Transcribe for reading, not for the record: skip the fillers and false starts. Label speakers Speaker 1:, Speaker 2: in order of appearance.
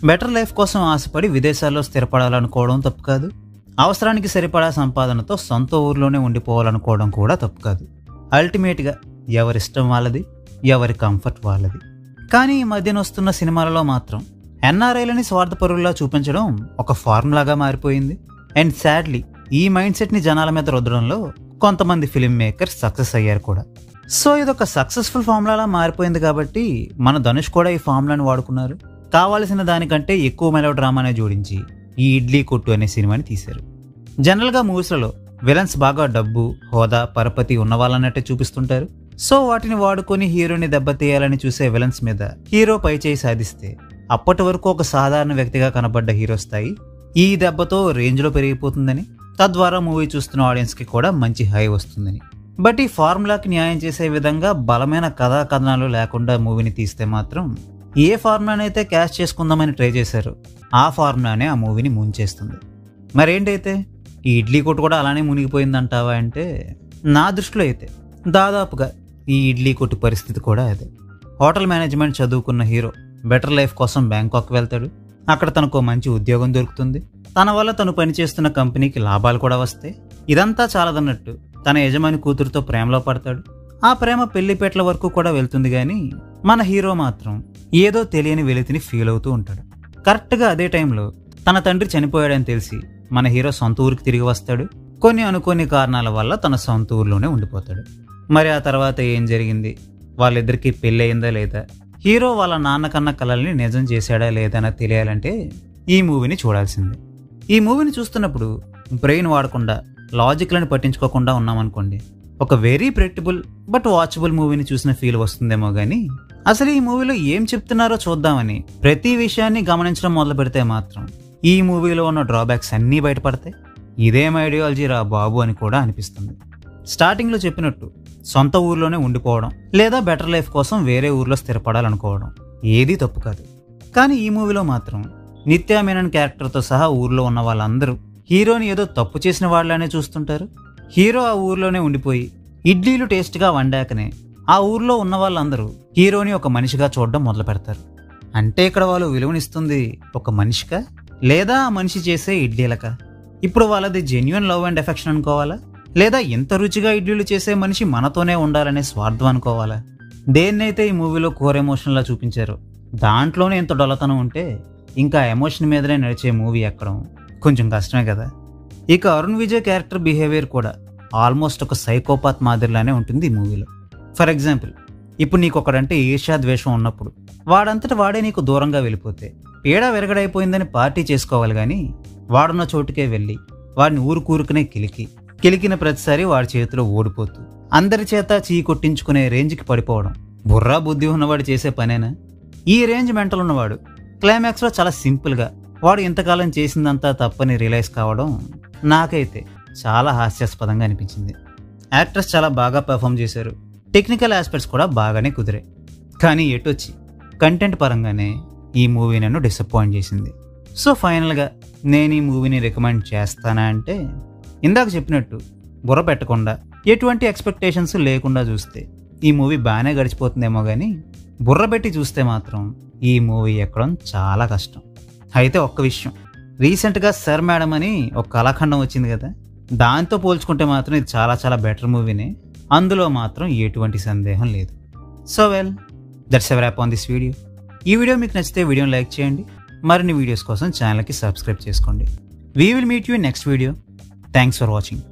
Speaker 1: Better life కోసం ఆశపడి విదేశాల్లో స్థిరపడాలనుకోవడం తప్పు కాదు. అవసరానికి సరిపడా సంపాదనతో సొంత ఊర్లోనే ఉండిపోవాలనుకోవడం కూడా తప్పు కాదు. అల్టిమేట్గా ఎవరిష్టం వాళ్ళది, ఎవరి కంఫర్ట్ వాళ్ళది. కానీ ఈ మధ్యన వస్తున్న సినిమాలలో మాత్రం ఎన్ఆర్ఐలని స్వార్థపరుల్లా చూపించడం ఒక ఫార్ములాగా మారిపోయింది. అండ్ సాడ్లీ ఈ మైండ్ సెట్ని జనాల మీద రుద్దడంలో కొంతమంది ఫిల్మ్ మేకర్స్ సక్సెస్ అయ్యారు కూడా. సో ఇదొక సక్సెస్ఫుల్ ఫార్ములాలా మారిపోయింది కాబట్టి మన ధనుష్ కూడా ఈ ఫార్ములాని వాడుకున్నారు. కావాల్సిన దానికంటే ఎక్కువ మెలో డ్రామానే జోడించి ఈ ఇడ్లీ కొట్టు అనే సినిమాని తీశారు. జనరల్గా మూవీస్లలో విలన్స్ బాగా డబ్బు, హోదా, పరపతి ఉన్నవాళ్ళన్నట్టే చూపిస్తుంటారు. సో వాటిని వాడుకొని హీరోని దెబ్బతీయాలని చూసే విలన్స్ మీద హీరో పైచేయి సాధిస్తే అప్పటి వరకు ఒక సాధారణ వ్యక్తిగా కనబడ్డ హీరో స్థాయి ఈ దెబ్బతో రేంజ్లో పెరిగిపోతుందని, తద్వారా మూవీ చూస్తున్న ఆడియన్స్కి కూడా మంచి హై వస్తుందని. బట్ ఈ ఫార్ములాకి న్యాయం చేసే విధంగా బలమైన కథా కథనాలు లేకుండా మూవీని తీస్తే మాత్రం ఏ ఫార్ములానైతే క్యాష్ చేసుకుందామని ట్రై చేశారో ఆ ఫార్ములానే ఆ మూవీని ముంచేస్తుంది. మరేంటైతే ఈ ఇడ్లీ కొట్టు కూడా అలానే మునిగిపోయిందంటావా అంటే నా దృష్టిలో అయితే దాదాపుగా ఈ ఇడ్లీ కొట్టు పరిస్థితి కూడా అదే. హోటల్ మేనేజ్మెంట్ చదువుకున్న హీరో బెటర్ లైఫ్ కోసం బ్యాంకాక్ వెళ్తాడు. అక్కడ తనకు మంచి ఉద్యోగం దొరుకుతుంది. తన వల్ల తను పనిచేస్తున్న కంపెనీకి లాభాలు కూడా వస్తాయి. ఇదంతా చాలదన్నట్టు తన యజమాని కూతురుతో ప్రేమలో పడతాడు. ఆ ప్రేమ పెళ్లిపేటల వరకు కూడా వెళ్తుంది. కానీ మన హీరో మాత్రం ఏదో తెలియని వెలితిని ఫీల్ అవుతూ ఉంటాడు. కరెక్ట్గా అదే టైంలో తన తండ్రి చనిపోయాడని తెలిసి మన హీరో సొంత ఊరికి తిరిగి వస్తాడు. కొన్ని అనుకోని కారణాల వల్ల తన సొంత ఊర్లోనే ఉండిపోతాడు. మరి ఆ తర్వాత ఏం జరిగింది, వాళ్ళిద్దరికీ పెళ్ళి అయిందా లేదా, హీరో వాళ్ళ నాన్న కన్న కలల్ని నిజం చేశాడా లేదా అని తెలియాలంటే ఈ మూవీని చూడాల్సిందే. ఈ మూవీని చూస్తున్నప్పుడు బ్రెయిన్ వాడకుండా, లాజిక్లను పట్టించుకోకుండా ఉన్నామనుకోండి, ఒక వెరీ ప్రెడిక్టబుల్ బట్ వాచబుల్ మూవీని చూసిన ఫీల్ వస్తుందేమో కానీ అసలు ఈ మూవీలో ఏం చెప్తున్నారో చూద్దామని ప్రతి విషయాన్ని గమనించడం మొదలు పెడితే మాత్రం ఈ మూవీలో ఉన్న డ్రాబ్యాక్స్ అన్నీ బయటపడతాయి. ఇదేం ఐడియాలజీ రా బాబు అని కూడా అనిపిస్తుంది. స్టార్టింగ్లో చెప్పినట్టు సొంత ఊర్లోనే ఉండిపోవడం లేదా బెటర్ లైఫ్ కోసం వేరే ఊర్లో స్థిరపడాలనుకోవడం ఏదీ తప్పు కాదు. కానీ ఈ మూవీలో మాత్రం నిత్యా మేనన్ క్యారెక్టర్తో సహా ఊర్లో ఉన్న వాళ్ళందరూ హీరోని ఏదో తప్పు చేసిన వాళ్ళనే చూస్తుంటారు. హీరో ఆ ఊర్లోనే ఉండిపోయి ఇడ్లీలు టేస్ట్గా వండాకనే ఆ ఊర్లో ఉన్న వాళ్ళందరూ హీరోని ఒక మనిషిగా చూడడం మొదలు పెడతారు. అంటే ఇక్కడ వాళ్ళు విలువనిస్తుంది ఒక మనిషికా లేదా ఆ మనిషి చేసే ఇడ్లీలకా? ఇప్పుడు వాళ్ళది జెన్యున్ లవ్ అండ్ ఎఫెక్షన్ అనుకోవాలా, లేదా ఎంత రుచిగా ఇడ్లీలు చేసే మనిషి మనతోనే ఉండాలనే స్వార్థం అనుకోవాలా? దేన్నైతే ఈ మూవీలో కోర్ ఎమోషన్లా చూపించారో దాంట్లోనే ఎంత డొల్లతనం ఉంటే ఇంకా ఎమోషన్ మీదనే నడిచే మూవీ ఎక్కడం కొంచెం కష్టమే కదా. ఇక అరుణ్ విజయ్ క్యారెక్టర్ బిహేవియర్ కూడా ఆల్మోస్ట్ ఒక సైకోపాత్ మాదిరిలానే ఉంటుంది ఈ మూవీలో. ఫర్ ఎగ్జాంపుల్, ఇప్పుడు నీకు ఒకడంటే ఈర్ష్యా ద్వేషం ఉన్నప్పుడు వాడంతట వాడే నీకు దూరంగా వెళ్ళిపోతే పీడ విరగడైపోయిందని పార్టీ చేసుకోవాలి. కానీ వాడున్న చోటుకే వెళ్ళి వాడిని ఊరుకూరుకునే కిలికిన ప్రతిసారి వాడి చేతిలో ఓడిపోతూ అందరి చేత చీ కొట్టించుకునే రేంజ్కి పడిపోవడం బుర్రా బుద్ధి ఉన్నవాడు చేసే పనేనా? ఈ రేంజ్ మెంటల్ ఉన్నవాడు క్లైమాక్స్లో చాలా సింపుల్గా వాడు ఇంతకాలం చేసిందంతా తప్పని రియలైజ్ కావడం నాకైతే చాలా హాస్యాస్పదంగా అనిపించింది. యాక్టర్స్ చాలా బాగా పెర్ఫామ్ చేశారు. టెక్నికల్ ఆస్పెక్ట్స్ కూడా బాగానే కుదిరాయి. కానీ ఎటొచ్చి కంటెంట్ పరంగానే ఈ మూవీ నన్ను డిసప్పాయింట్ చేసింది. సో ఫైనల్గా నేను ఈ మూవీని రికమెండ్ చేస్తానా అంటే ఇందాక చెప్పినట్టు బుర్ర పెట్టకుండా ఎటువంటి ఎక్స్పెక్టేషన్స్ లేకుండా చూస్తే ఈ మూవీ బాగానే గడిచిపోతుందేమో కానీ బుర్ర పెట్టి చూస్తే మాత్రం ఈ మూవీ ఎక్కడం చాలా కష్టం. అయితే ఒక్క విషయం, రీసెంట్గా సర్ మేడం అని ఒక కళాఖండం వచ్చింది కదా, దాంతో పోల్చుకుంటే మాత్రం ఇది చాలా చాలా బెటర్ మూవీనే. అందులో మాత్రం ఎటువంటి సందేహం లేదు. So well, that's a wrap on this video. ఈ వీడియో మీకు నచ్చితే వీడియోని లైక్ చేయండి. మరిన్ని వీడియోస్ కోసం ఛానల్కి సబ్స్క్రైబ్ చేసుకోండి. We will meet you next video. Thanks for watching.